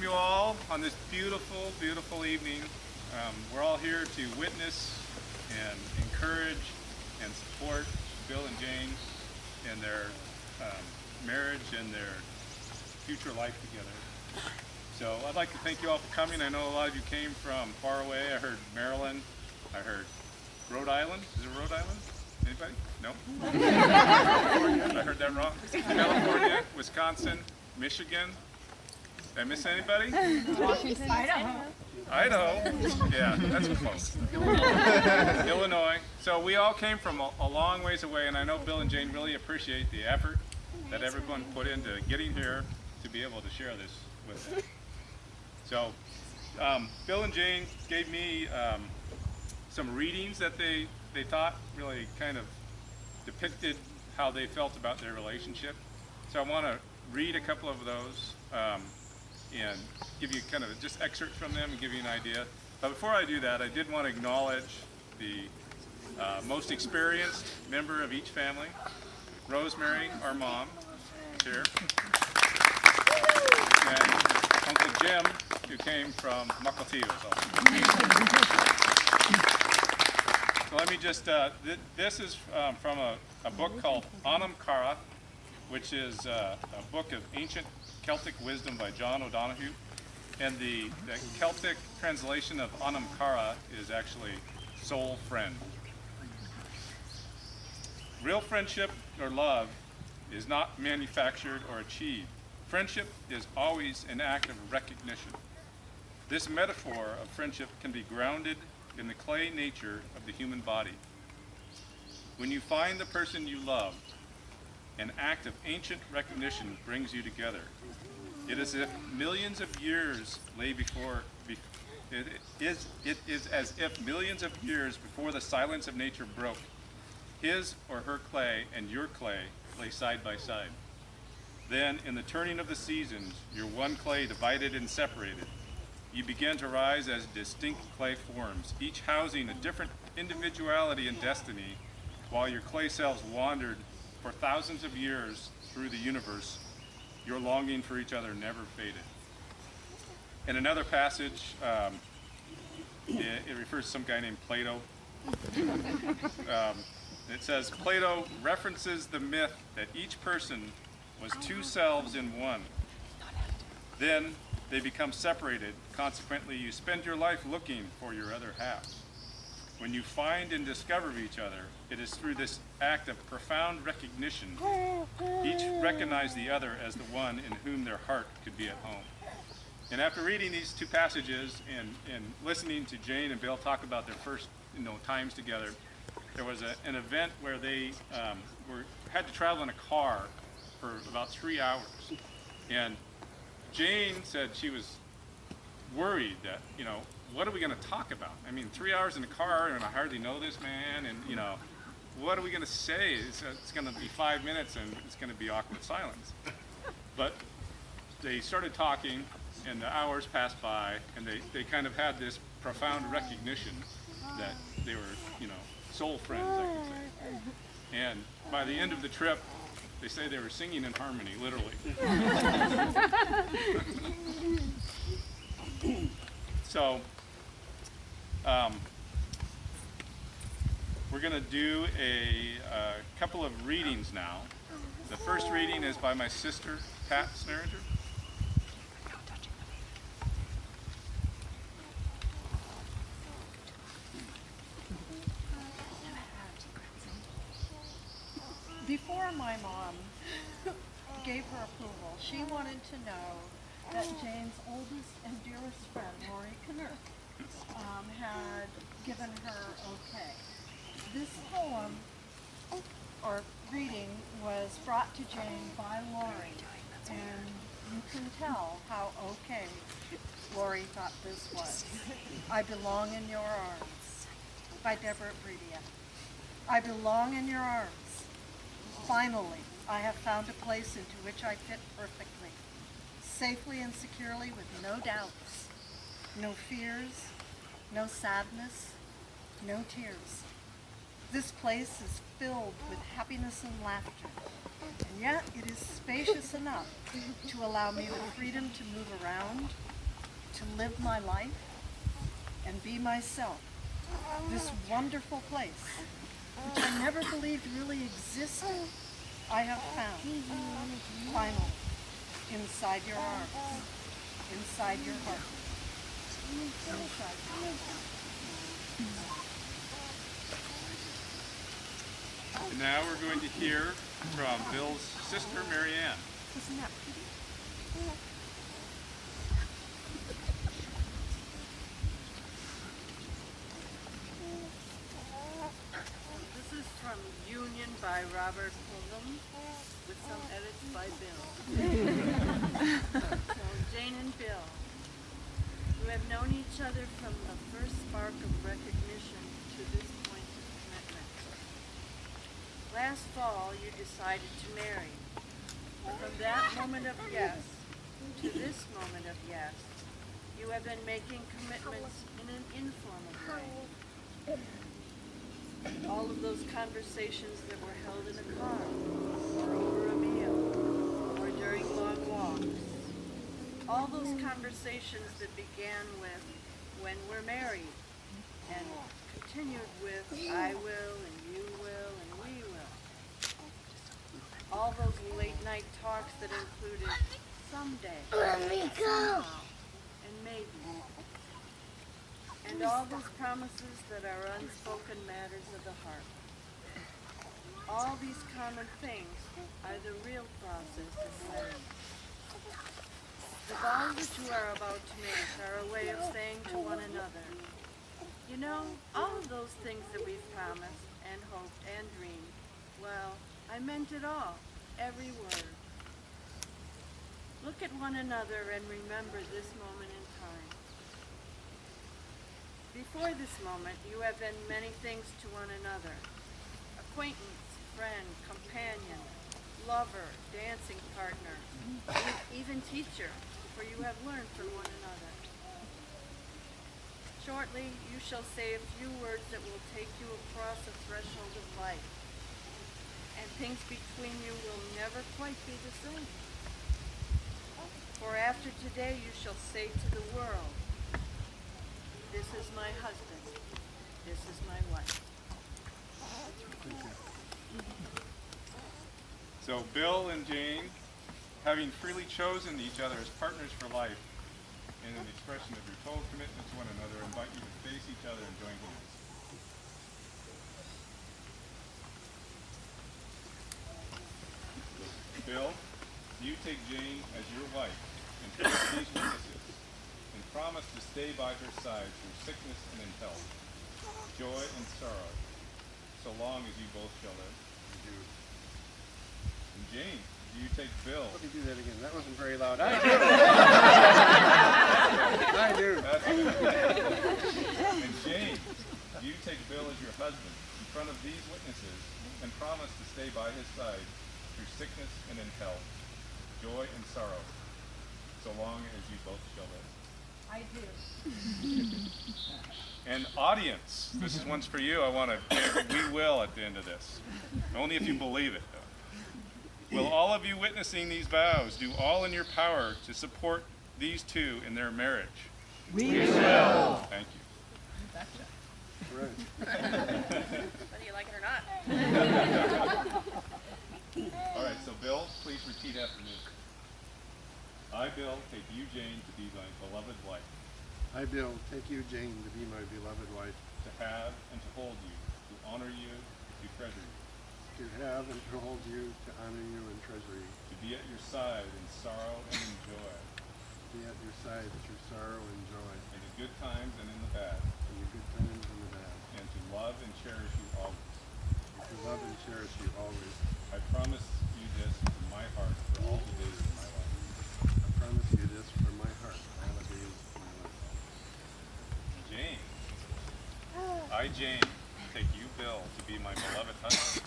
welcome you all on this beautiful, beautiful evening. We're all here to witness and encourage and support Bill and Jane in their marriage and their future life together. So I'd like to thank you all for coming. I know a lot of you came from far away. I heard Maryland. I heard Rhode Island. Is it Rhode Island? Anybody? No? California. I heard that wrong. California, Wisconsin, Michigan. Did I miss anybody? Washington, Idaho. Yeah, that's close. Illinois. So we all came from a long ways away, and I know Bill and Jane really appreciate the effort that everyone put into getting here to be able to share this with them. So Bill and Jane gave me some readings that they thought really kind of depicted how they felt about their relationship. So I want to read a couple of those and give you kind of just excerpts from them and give you an idea. But before I do that, I did want to acknowledge the most experienced member of each family, Rosemary, our mom, here, and Uncle Jim, who came from Mukilteo. So let me just, this is from a book called Anam Cara, which is a book of ancient Celtic wisdom by John O'Donohue. And the Celtic translation of Anam Cara is actually soul friend. Real friendship or love is not manufactured or achieved. Friendship is always an act of recognition. This metaphor of friendship can be grounded in the clay nature of the human body. When you find the person you love, an act of ancient recognition brings you together. It is as if millions of years lay before. It is as if millions of years before the silence of nature broke. His or her clay and your clay lay side by side. Then, in the turning of the seasons, your one clay divided and separated. You begin to rise as distinct clay forms, each housing a different individuality and destiny, while your clay selves wandered for thousands of years through the universe. Your longing for each other never faded. In another passage, it refers to some guy named Plato. It says, Plato references the myth that each person was two selves in one. Then they become separated. Consequently, you spend your life looking for your other half. When you find and discover each other, it is through this act of profound recognition. Each recognized the other as the one in whom their heart could be at home. And after reading these two passages and listening to Jane and Bill talk about their first times together, there was an event where they had to travel in a car for about 3 hours. And Jane said she was worried that, what are we going to talk about? I mean, 3 hours in a car, and I hardly know this man, and, what are we going to say? It's going to be 5 minutes, and it's going to be awkward silence. But they started talking, and the hours passed by, and they kind of had this profound recognition that they were, soul friends, I could say. And by the end of the trip, they say they were singing in harmony, literally. So, we're going to do a couple of readings now. The first reading is by my sister, Pat Sneringer. Before my mom gave her approval, she wanted to know that Jane's oldest and dearest friend, Lori Knirk, had given her okay. This poem, or reading, was brought to Jane by Lori, and you can tell how okay Lori thought this was. I Belong in Your Arms, by Deborah Bredia. I belong in your arms. Finally, I have found a place into which I fit perfectly, safely and securely with no doubts, no fears, no sadness, no tears. This place is filled with happiness and laughter, and yet it is spacious enough to allow me the freedom to move around, to live my life, and be myself. This wonderful place, which I never believed really existed, I have found, finally, inside your arms, inside your heart, inside your heart. And now we're going to hear from Bill's sister, Mary Ann. Isn't that pretty? This is from Union by Robert Pullum, with some edits by Bill. So, Jane and Bill, you have known each other from the first spark of recognition to this point of commitment. Last fall, you decided to marry. From that moment of yes to this moment of yes, you have been making commitments in an informal way. All of those conversations that were held in a car, or over a meal, or during long walks. All those conversations that began with, when we're married, and continued with, I will, and you will, and we will. All those late night talks that included someday, somehow, and maybe. And all those promises that are unspoken matters of the heart. All these common things are the real process of wedding. The vows that you are about to make are a way of saying to one another, you know, all of those things that we've promised and hoped and dreamed, well, I meant it all, every word. Look at one another and remember this moment in time. Before this moment, you have been many things to one another. Acquaintance, friend, companion, lover, dancing partner, even teacher, for you have learned from one another. Shortly, you shall say a few words that will take you across a threshold of life, and things between you will never quite be the same. For after today, you shall say to the world, this is my husband, this is my wife. So Bill and Jane, having freely chosen each other as partners for life, in an expression of your total commitment to one another, invite you to face each other and join hands. Bill, you take Jane as your wife and take these witnesses and promise to stay by her side through sickness and in health, joy and sorrow, so long as you both shall live. And Jane, do you take Bill? Let me do that again. That wasn't very loud. I do. That's good. And Jane, do you take Bill as your husband in front of these witnesses and promise to stay by his side through sickness and in health, joy and sorrow, so long as you both shall live? I do. And audience, this is one's for you. I want to we will at the end of this. Only if you believe it, though. Will all of you witnessing these vows do all in your power to support these two in their marriage? We will. Thank you. Right. Whether you like it or not. All right, so Bill, please repeat after me. I, Bill, take you, Jane, to be my beloved wife, I, Bill, take you, Jane, to be my beloved wife, to have and to hold you, to honor you, to treasure you, to have and to hold you, to honor you and treasure you, to be at your side in sorrow and in joy, to be at your side through sorrow and joy, in the good times and in the bad, in the good times and the bad, and to love and cherish you always. and to love and cherish you always. I promise you this from my heart for all the days of my life. I promise you this from my heart all the days of my life. Jane, I, Jane, take you, Bill, to be my beloved husband,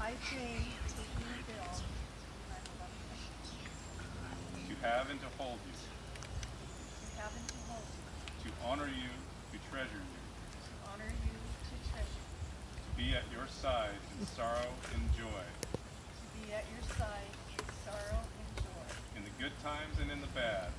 I, Jane, take you, Bill, to be my beloved husband, to have and to hold you, to have and to hold you, to honor you, to treasure you, to honor you, to treasure you, to be be at your side in sorrow and joy, to be at your side in sorrow and joy, in the good times and in the bad,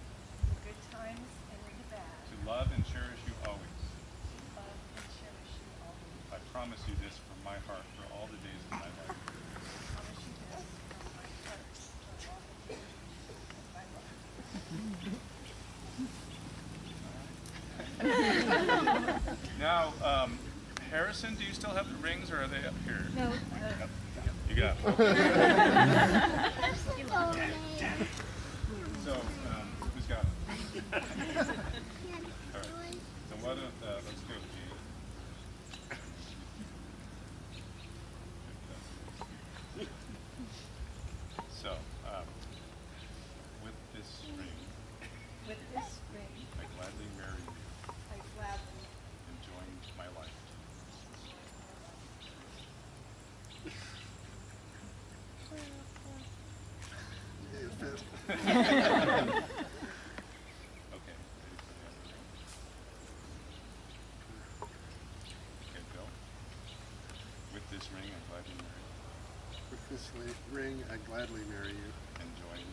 the good times and in the bad, to love and cherish you always. to love and cherish you always. I promise you this from my heart for all the days of my life. I promise you this from my heart for all the days of my life. Now, Harrison, do you still have the rings, or are they up here? No. You got it. So, who's got it? All right. So what? Let's go, Gene. So, with this ring, With this ring, I gladly marry you I gladly and join my life. Okay, ready for the other ring? Okay, Bill. With this ring, I gladly marry you With this ring, I gladly marry you and join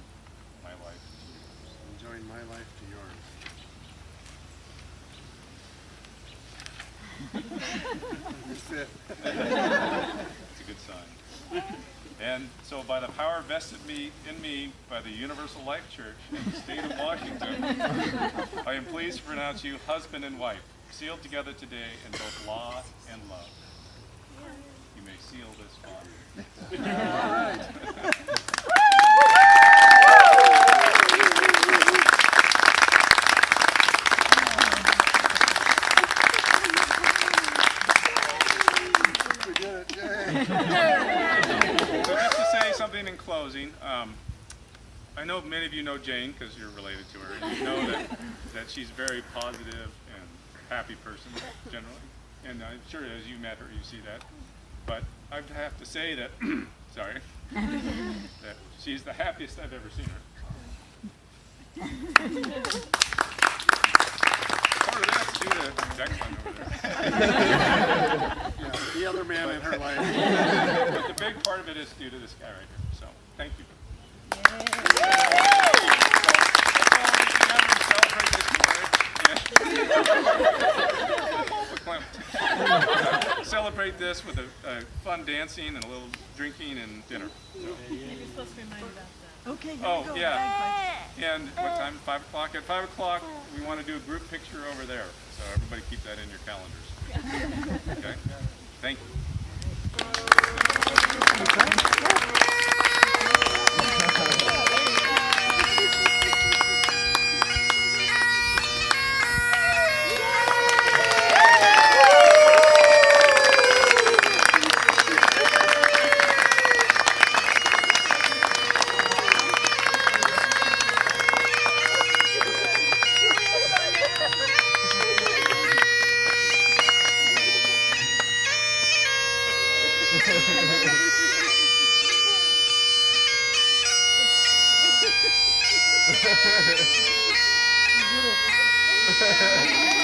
my life to yours. and join my life to yours. You fit. It's a good sign. And so by the power vested in me by the Universal Life Church in the state of Washington, I am pleased to pronounce you husband and wife, sealed together today in both law and love. You may seal this bond. We did it, yay. So just to say something in closing, I know many of you know Jane because you're related to her, and you know that she's a very positive and happy person generally. And I'm sure as you met her, you see that. But I have to say that, sorry, that she's the happiest I've ever seen her. Part of that's due to Declan over there. Yeah, the other man in her life. But the big part of it is due to this guy right here. So thank you. Celebrate this with a fun dancing and a little drinking and dinner. So. You're supposed to remind about that. Okay, here Oh, we go. yeah. And what time? 5 o'clock? At 5 o'clock, we want to do a group picture over there. So everybody keep that in your calendars. Okay? Thank you. You did it.